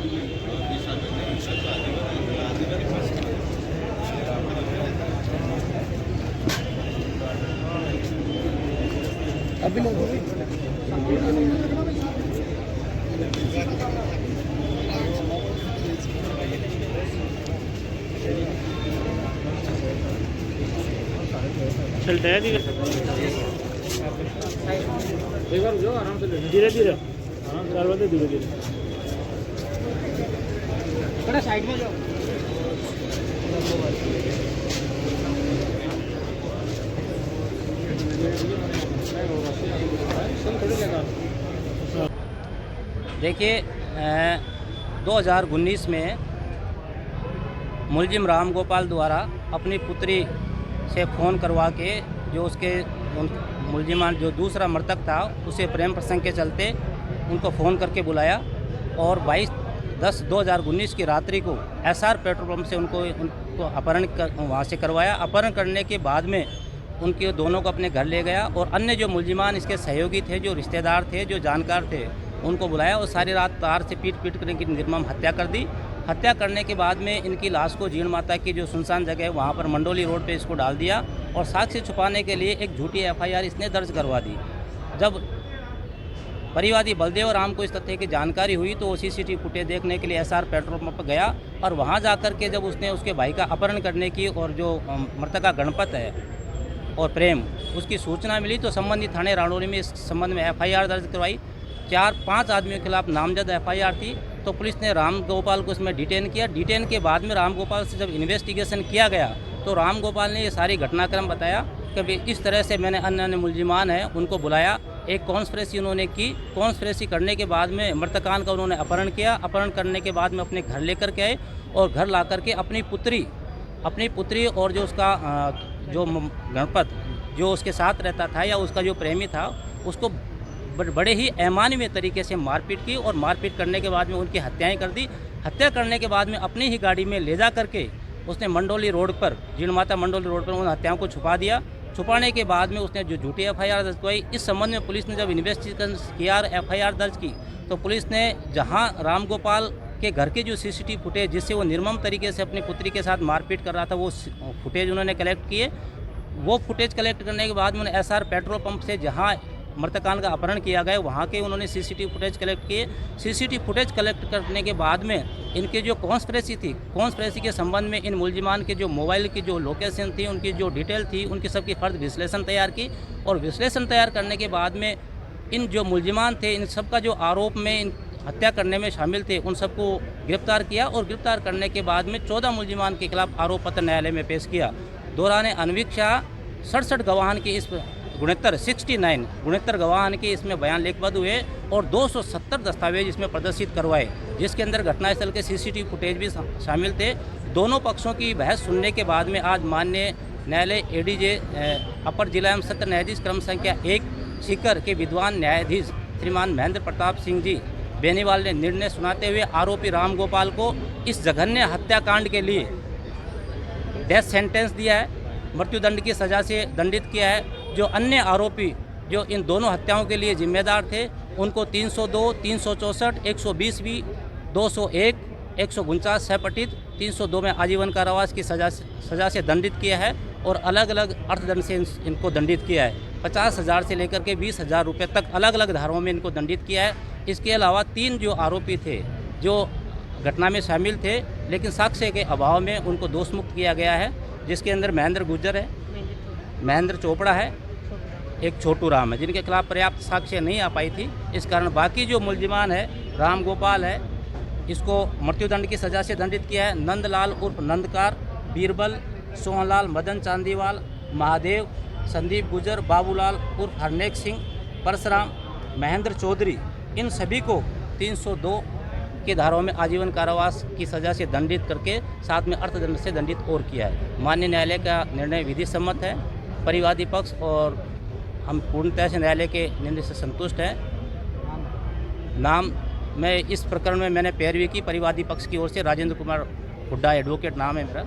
अभी चलता है एक बार जो आराम से धीरे धीरे आराम से धीरे धीरे थोड़ा साइड में जाओ। देखिए 2019 में मुलजिम राम गोपाल द्वारा अपनी पुत्री से फ़ोन करवा के जो उसके मुलजिमान जो दूसरा मृतक था उसे प्रेम प्रसंग के चलते उनको फ़ोन करके बुलाया और 22/10/2019 की रात्रि को एसआर पेट्रोल पंप से उनको अपहरण वहाँ से करवाया। अपहरण करने के बाद में उनके दोनों को अपने घर ले गया और अन्य जो मुलजिमान इसके सहयोगी थे, जो रिश्तेदार थे, जो जानकार थे, उनको बुलाया और सारी रात तार से पीट कर इनकी निर्मम हत्या कर दी। हत्या करने के बाद में इनकी लाश को जीण माता की जो सुनसान जगह है वहाँ पर मंडोली रोड पे इसको डाल दिया और साक्ष्य छुपाने के लिए एक झूठी एफआईआर इसने दर्ज करवा दी। जब परिवादी बलदेव राम को इस तथ्य की जानकारी हुई तो वो सीसीटीवी फुटेज देखने के लिए एसआर पेट्रोल पंप पर गया और वहाँ जाकर के जब उसने उसके भाई का अपहरण करने की और जो मृतका गणपत है और प्रेम उसकी सूचना मिली तो संबंधित थाने राणौरी में इस संबंध में एफआईआर दर्ज करवाई। 4-5 आदमियों के खिलाफ नामजद एफआईआर थी तो पुलिस ने राम गोपाल को इसमें डिटेन किया। डिटेन के बाद में राम गोपाल से जब इन्वेस्टिगेशन किया गया तो राम गोपाल ने ये सारी घटनाक्रम बताया कि इस तरह से मैंने अन्य मुलजिमान हैं उनको बुलाया, एक कॉन्स्पिरेसी उन्होंने की। कॉन्स्पिरेसी करने के बाद में मृतकान का उन्होंने अपहरण किया। अपहरण करने के बाद में अपने घर लेकर के आए और घर ला करके अपनी पुत्री और जो उसका जो गणपत जो उसके साथ रहता था या उसका जो प्रेमी था उसको बड़े ही अमानवीय तरीके से मारपीट की और मारपीट करने के बाद में उनकी हत्याएं कर दी। हत्या करने के बाद में अपनी ही गाड़ी में ले जा करके उसने मंडोली रोड पर जीण माता मंडोली रोड पर उन हत्याओं को छुपा दिया। छुपाने के बाद में उसने जो झूठी एफआईआर दर्ज करवाई। इस संबंध में पुलिस ने जब इन्वेस्टिगेशन किया और एफआईआर दर्ज की तो पुलिस ने जहां राम गोपाल के घर के जो सीसीटीवी फुटेज जिससे वो निर्मम तरीके से अपनी पुत्री के साथ मारपीट कर रहा था वो फुटेज उन्होंने कलेक्ट किए। वो फुटेज कलेक्ट करने के बाद में उन्होंने एसआर पेट्रोल पंप से जहां मृतकान का अपहरण किया गया वहाँ के उन्होंने सीसीटीवी फुटेज कलेक्ट किए। सीसीटीवी फुटेज कलेक्ट करने के बाद में इनके जो कॉन्स्पिरेसी थी, कॉन्स्पिरेसी के संबंध में इन मुलजिमान के जो मोबाइल की जो लोकेशन थी, उनकी जो डिटेल थी, उनकी सबकी फर्द विश्लेषण तैयार की और विश्लेषण तैयार करने के बाद में इन जो मुलजिमान थे इन सबका जो आरोप में इन हत्या करने में शामिल थे उन सबको गिरफ्तार किया और गिरफ्तार करने के बाद में 14 मुलजिमान के खिलाफ आरोप पत्र न्यायालय में पेश किया। दौरान अन्वीक्षा 67 गवाहान की इस 69 गवाहान के इसमें बयान लिखबद्ध हुए और 270 दस्तावेज इसमें प्रदर्शित करवाए जिसके अंदर घटनास्थल के सीसीटीवी फुटेज भी शामिल थे। दोनों पक्षों की बहस सुनने के बाद में आज माननीय न्यायालय एडीजे अपर जिला एवं सत्र न्यायाधीश क्रम संख्या 1 सीकर के विद्वान न्यायाधीश श्रीमान महेंद्र प्रताप सिंह जी बेनीवाल ने निर्णय सुनाते हुए आरोपी राम गोपाल को इस जघन्य हत्याकांड के लिए डेथ सेंटेंस दिया है, मृत्युदंड की सज़ा से दंडित किया है। जो अन्य आरोपी जो इन दोनों हत्याओं के लिए जिम्मेदार थे उनको 302, 364, 120B, 201, 149 सपठित 302 में आजीवन कारावास की सज़ा से दंडित किया है और अलग अलग अर्थदंड से इनको दंडित किया है। 50,000 से लेकर के 20,000 रुपये तक अलग अलग धाराओं में इनको दंडित किया है। इसके अलावा 3 जो आरोपी थे जो घटना में शामिल थे लेकिन साक्ष्य के अभाव में उनको दोषमुक्त किया गया है, जिसके अंदर महेंद्र गुर्जर है, महेंद्र चोपड़ा है, एक छोटू राम है, जिनके खिलाफ पर्याप्त साक्ष्य नहीं आ पाई थी। इस कारण बाकी जो मुलजिमान है राम गोपाल है इसको मृत्युदंड की सज़ा से दंडित किया है। नंदलाल उर्फ नंदकार, बीरबल, सोहनलाल, मदन चांदीवाल, महादेव, संदीप गुजर, बाबूलाल उर्फ हरनेक सिंह, परशुराम, महेंद्र चौधरी, इन सभी को 302 की धाराओं में आजीवन कारावास की सज़ा से दंडित करके साथ में अर्थदंड से दंडित और किया है। माननीय न्यायालय का निर्णय विधि सम्मत है। परिवादी पक्ष और हम पूर्णतः से न्यायालय के निर्णय से संतुष्ट हैं। नाम मैं इस प्रकरण में मैंने पैरवी की परिवादी पक्ष की ओर से राजेंद्र कुमार हुड्डा एडवोकेट नाम है मेरा।